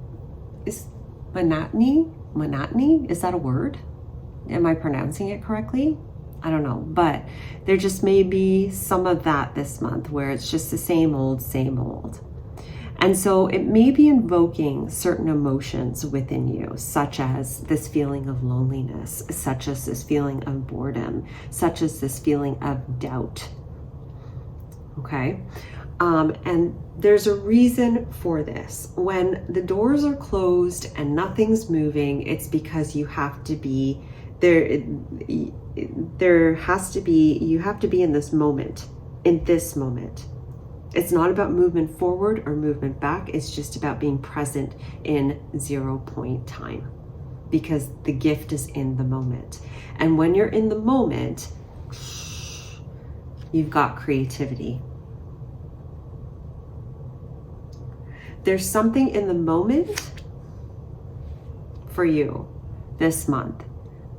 monotony. Monotony? Is that a word? Am I pronouncing it correctly? I don't know. But there just may be some of that this month where it's just the same old, same old. And so it may be invoking certain emotions within you, such as this feeling of loneliness, such as this feeling of boredom, such as this feeling of doubt. Okay? And there's a reason for this. When the doors are closed and nothing's moving, it's because you have to be there. You have to be in this moment, It's not about movement forward or movement back. It's just about being present in 0 point time, because the gift is in the moment. And when you're in the moment, you've got creativity. There's something in the moment for you this month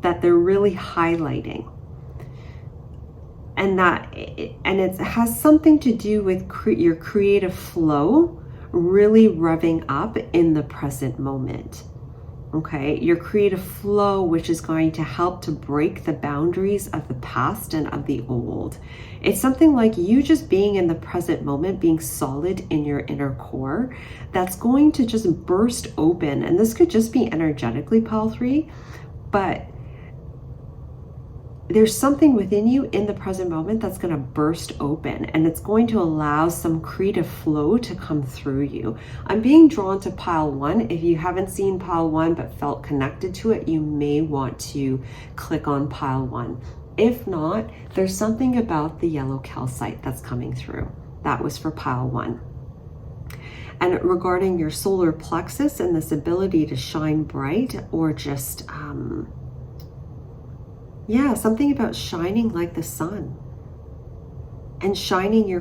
that they're really highlighting. And it has something to do with your creative flow really revving up in the present moment. Okay, your creative flow, which is going to help to break the boundaries of the past and of the old. It's something like you just being in the present moment, being solid in your inner core, that's going to just burst open. And this could just be energetically, pile 3, but there's something within you in the present moment that's going to burst open, and it's going to allow some creative flow to come through you. I'm being drawn to pile 1. If you haven't seen pile 1 but felt connected to it, you may want to click on pile 1. If not, there's something about the yellow calcite that's coming through. That was for pile 1. And regarding your solar plexus and this ability to shine bright, or just something about shining like the sun and shining your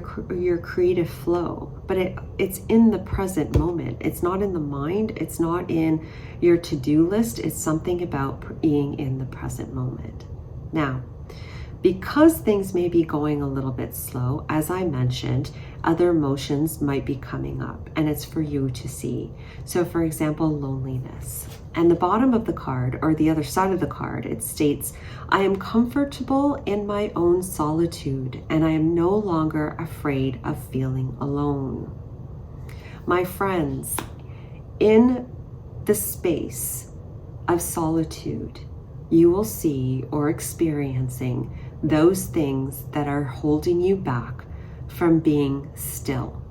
creative flow. But it's in the present moment. It's not in the mind. It's not in your to-do list. It's something about being in the present moment. Now, because things may be going a little bit slow, as I mentioned, other emotions might be coming up, and it's for you to see. So for example, loneliness. And the bottom of the card, or the other side of the card, it states, I am comfortable in my own solitude, and I am no longer afraid of feeling alone. My friends, in the space of solitude, you will see or experiencing those things that are holding you back from being still,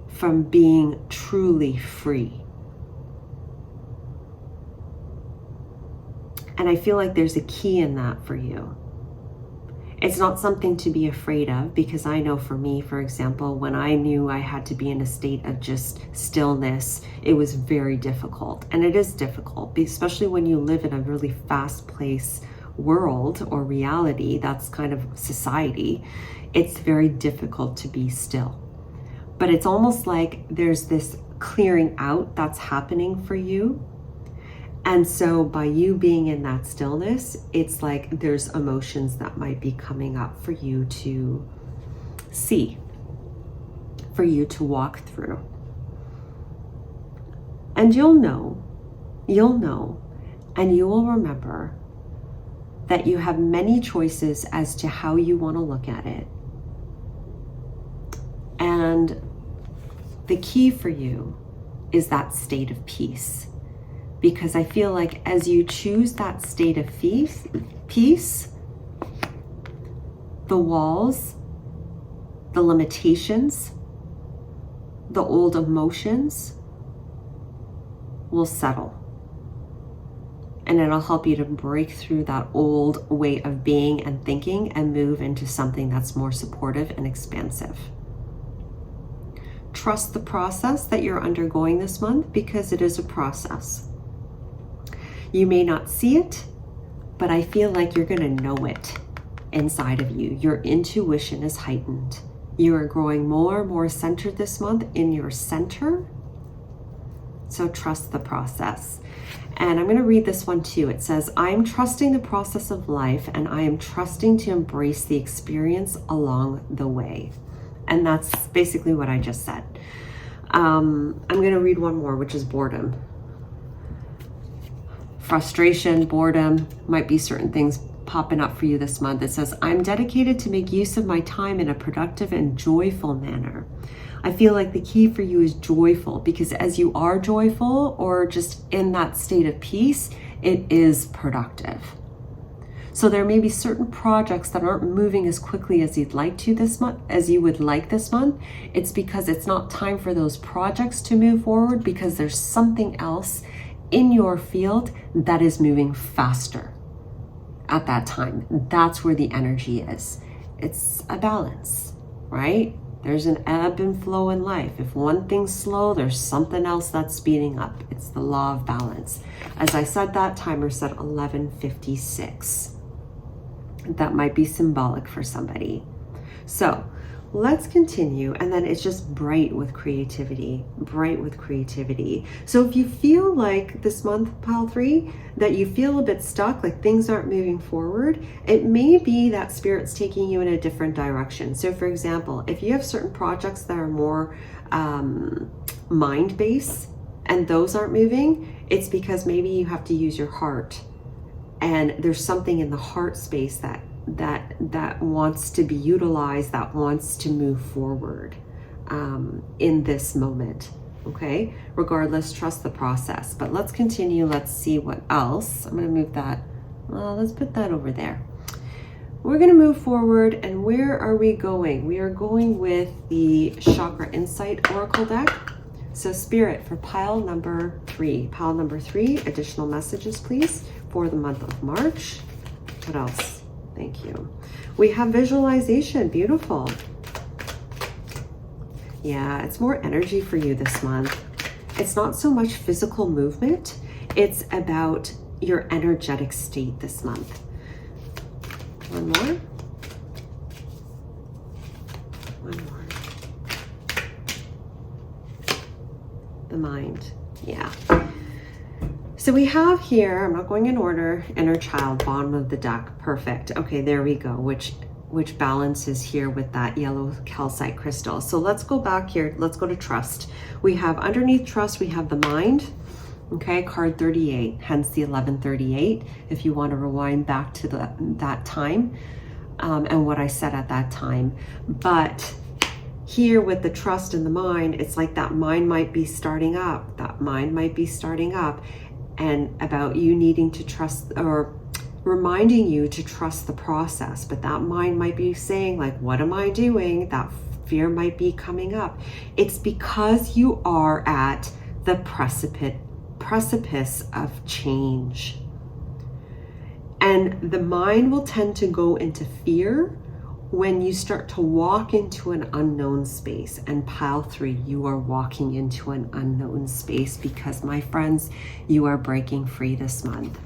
from being truly free. And I feel like there's a key in that for you. It's not something to be afraid of, because I know for me, for example, when I knew I had to be in a state of just stillness, it was very difficult. And it is difficult, especially when you live in a really fast-paced world or reality, that's kind of society. It's very difficult to be still. But it's almost like there's this clearing out that's happening for you. And so by you being in that stillness, it's like there's emotions that might be coming up for you to see, for you to walk through. And you'll know, and you will remember that you have many choices as to how you want to look at it. And the key for you is that state of peace. Because I feel like as you choose that state of peace, the walls, the limitations, the old emotions will settle. And it'll help you to break through that old way of being and thinking and move into something that's more supportive and expansive. Trust the process that you're undergoing this month, because it is a process. You may not see it, but I feel like you're going to know it inside of you. Your intuition is heightened. You are growing more and more centered this month in your center. So trust the process. And I'm going to read this one too. It says, I am trusting the process of life, and I am trusting to embrace the experience along the way. And that's basically what I just said. I'm going to read one more, which is boredom. Frustration, boredom, might be certain things popping up for you this month. It says, I'm dedicated to make use of my time in a productive and joyful manner. I feel like the key for you is joyful, because as you are joyful or just in that state of peace, it is productive. So there may be certain projects that aren't moving as quickly as you'd like to this month, as you would like this month. It's because it's not time for those projects to move forward, because there's something else in your field that is moving faster at that time. That's where the energy is. It's a balance, right? There's an ebb and flow in life. If one thing's slow, there's something else that's speeding up. It's the law of balance. As I said, that timer said 11:56. That might be symbolic for somebody. So let's continue. And then it's just bright with creativity, bright with creativity. So if you feel like this month, pile 3, that you feel a bit stuck, like things aren't moving forward, it may be that spirit's taking you in a different direction. So for example, if you have certain projects that are more mind-based and those aren't moving, it's because maybe you have to use your heart. And there's something in the heart space that wants to be utilized, that wants to move forward in this moment. Okay, regardless, trust the process. But let's continue. Let's see what else. I'm going to move that. Let's put that over there. We're going to move forward. And where are we going? We are going with the Chakra Insight Oracle deck. So Spirit, for pile number 3. Pile number 3, additional messages, please, for the month of March. What else? Thank you. We have visualization. Beautiful. Yeah, it's more energy for you this month. It's not so much physical movement. It's about your energetic state this month. One more. One more. The mind. Yeah. So we have here, I'm not going in order, inner child, bottom of the deck. Perfect. Okay, there we go, which balances here with that yellow calcite crystal. So let's go back here. Let's go to trust. We have underneath trust, we have the mind. Okay, card 38, hence the 1138. If you want to rewind back to that time and what I said at that time. But here with the trust and the mind, it's like that mind might be starting up. That mind might be starting up, and about you needing to trust, or reminding you to trust the process. But that mind might be saying, like, what am I doing? That fear might be coming up. It's because you are at the precipice of change. And the mind will tend to go into fear when you start to walk into an unknown space. And pile 3, you are walking into an unknown space because, my friends, you are breaking free this month.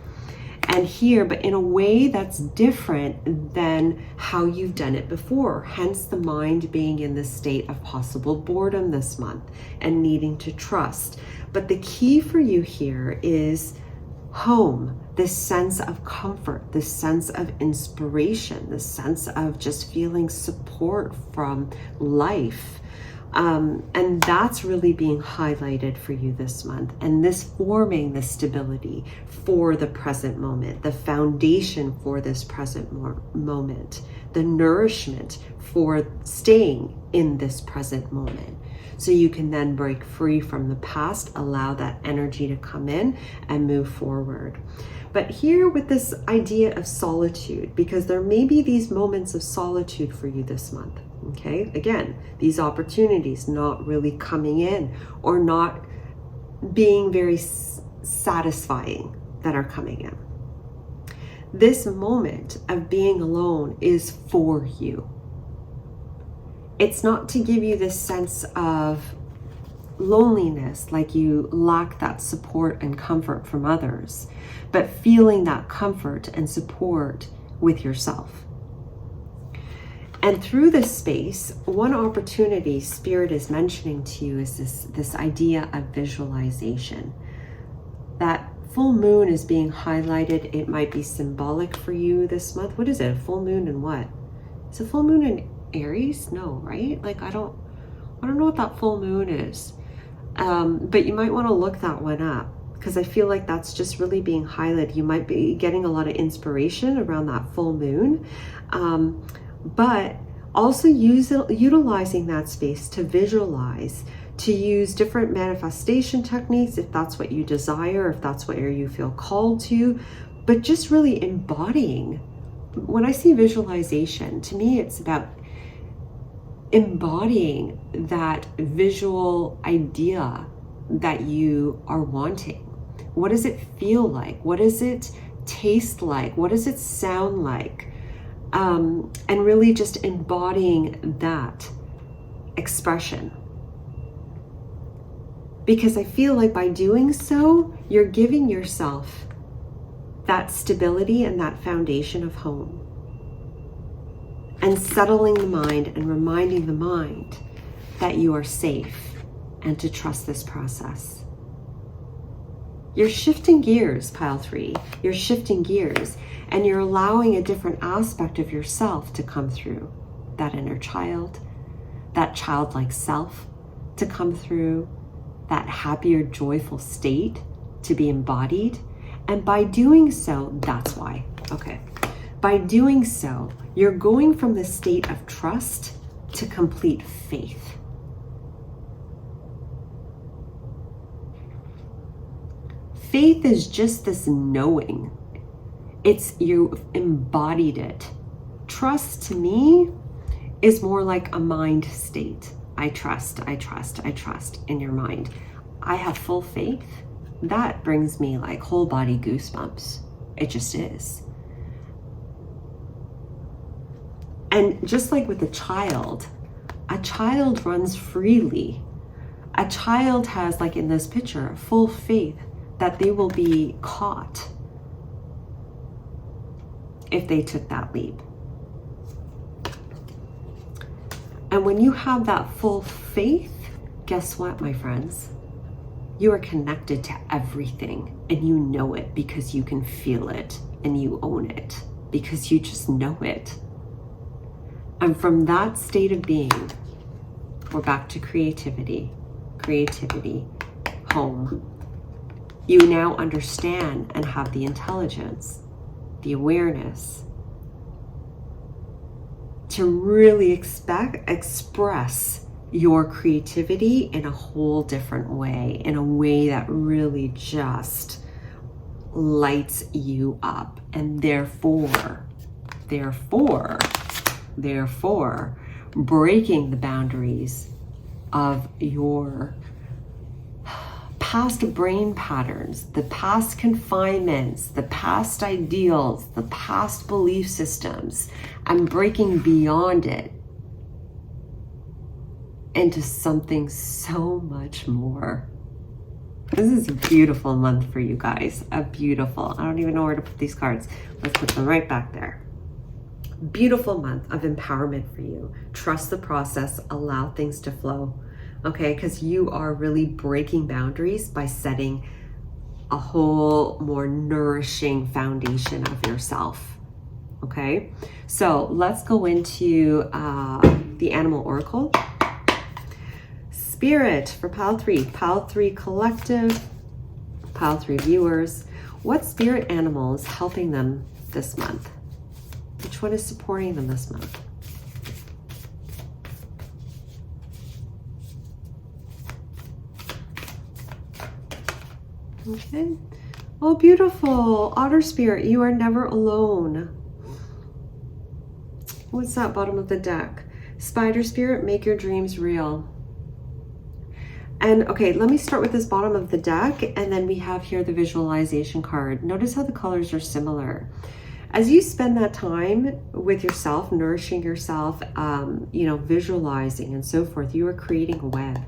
And here, but in a way that's different than how you've done it before. Hence the mind being in this state of possible boredom this month and needing to trust. But the key for you here is home, this sense of comfort, this sense of inspiration, this sense of just feeling support from life. And that's really being highlighted for you this month. And this forming the stability for the present moment, the foundation for this present moment, the nourishment for staying in this present moment. So you can then break free from the past, allow that energy to come in and move forward. But here with this idea of solitude, because there may be these moments of solitude for you this month. Okay, again, these opportunities not really coming in or not being very satisfying that are coming in. This moment of being alone is for you. It's not to give you this sense of loneliness, like you lack that support and comfort from others, but feeling that comfort and support with yourself. And through this space, one opportunity Spirit is mentioning to you is this idea of visualization. That full moon is being highlighted. It might be symbolic for you this month. What is it? A full moon in what? Is a full moon in Aries? No, right? Like I don't know what that full moon is. But you might want to look that one up, because I feel like that's just really being highlighted. You might be getting a lot of inspiration around that full moon. But also utilizing that space to visualize, to use different manifestation techniques if that's what you desire, if that's what you feel called to, but just really embodying. When I see visualization, to me it's about embodying that visual idea that you are wanting. What does it feel like? What does it taste like? What does it sound like? And really just embodying that expression. Because I feel like by doing so, you're giving yourself that stability and that foundation of home. And settling the mind and reminding the mind that you are safe and to trust this process. You're shifting gears, pile 3. You're shifting gears, and you're allowing a different aspect of yourself to come through. That inner child, that childlike self to come through, that happier, joyful state to be embodied. And by doing so, that's why. Okay. By doing so, you're going from the state of trust to complete faith. Faith is just this knowing. It's you embodied it. Trust to me is more like a mind state. I trust in your mind. I have full faith. That brings me like whole body goosebumps. It just is. And just like with a child runs freely. A child has, like in this picture, full faith that they will be caught if they took that leap. And when you have that full faith, guess what, my friends? You are connected to everything, and you know it because you can feel it, and you own it because you just know it. And from that state of being, we're back to creativity, home. You now understand and have the intelligence, the awareness to really express your creativity in a whole different way, in a way that really just lights you up. And therefore, breaking the boundaries of your past brain patterns, the past confinements, the past ideals, the past belief systems, and breaking beyond it into something so much more. This is a beautiful month for you guys. I don't even know where to put these cards. Let's put them right back there. Beautiful month of empowerment for you. Trust the process, allow things to flow. Okay, because you are really breaking boundaries by setting a whole more nourishing foundation of yourself. Okay, so let's go into the Animal Oracle. Spirit for Pile 3 Collective, Pile 3 viewers. What spirit animal is helping them this month? Which one is supporting them this month? Okay. Oh, beautiful. Otter spirit, you are never alone. What's that bottom of the deck? Spider spirit, make your dreams real. And okay, let me start with this bottom of the deck, and then we have here the visualization card. Notice how the colors are similar. As you spend that time with yourself, nourishing yourself, visualizing and so forth, you are creating a web.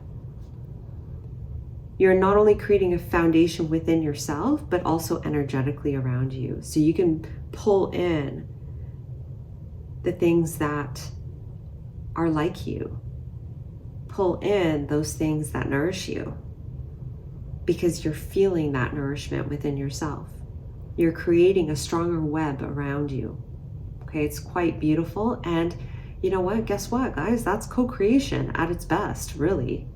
You're not only creating a foundation within yourself, but also energetically around you. So you can pull in the things that are like you. Pull in those things that nourish you, because you're feeling that nourishment within yourself. You're creating a stronger web around you. Okay, it's quite beautiful. And you know what? Guess what, guys? That's co-creation at its best, really.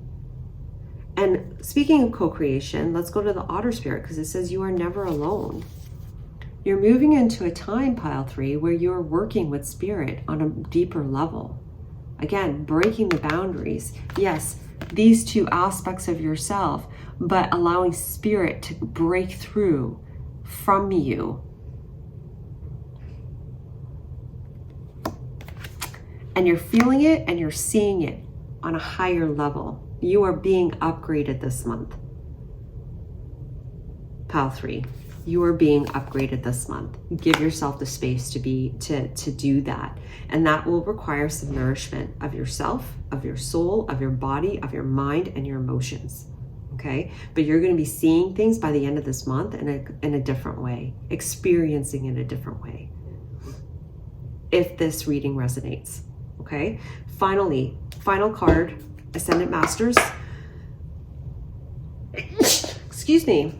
And speaking of co-creation, let's go to the Otter Spirit, because it says you are never alone. You're moving into a time, Pile 3, where you're working with Spirit on a deeper level. Again, breaking the boundaries. Yes, these two aspects of yourself, but allowing Spirit to break through from you. And you're feeling it and you're seeing it on a higher level. You are being upgraded this month. Pile 3. You are being upgraded this month. Give yourself the space to do that. And that will require some nourishment of yourself, of your soul, of your body, of your mind, and your emotions. Okay? But you're going to be seeing things by the end of this month in a different way, experiencing in a different way. If this reading resonates. Okay? Finally, final card, Ascendant Masters. Excuse me.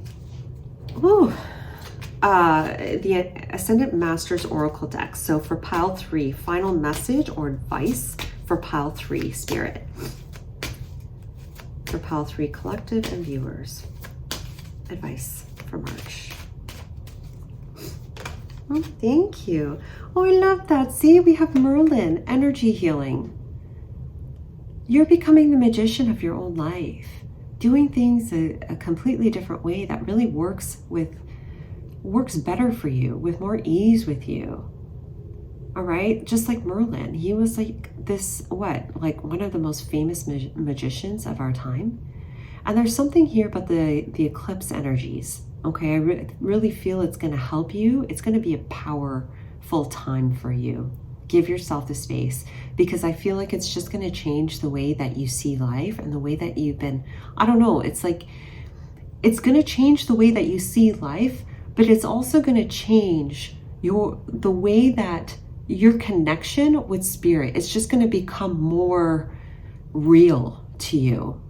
Ooh. The Ascendant Masters Oracle deck. So for Pile 3, final message or advice for Pile 3 Spirit. For Pile 3 Collective and viewers. Advice for March. Oh, thank you. Oh, I love that. See, we have Merlin, energy healing. You're becoming the magician of your own life. Doing things a completely different way that really works better for you, with more ease with you. All right, just like Merlin, he was like this, like one of the most famous magicians of our time. And there's something here about the eclipse energies. Okay, I really feel it's going to help you. It's going to be a powerful time for you. Give yourself the space, because I feel like it's just going to change the way that you see life and the way that you've been, I don't know, it's like it's going to change the way that you see life. But it's also going to change the way that your connection with Spirit is just going to become more real to you.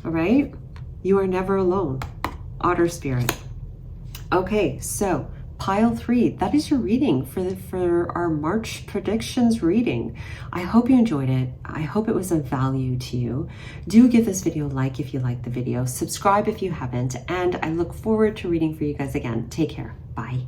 All right? You are never alone. Otter Spirit. Okay, so Pile 3, that is your reading for our March predictions reading. I hope you enjoyed it. I hope it was of value to you. Do give this video a like if you liked the video. Subscribe if you haven't. And I look forward to reading for you guys again. Take care. Bye.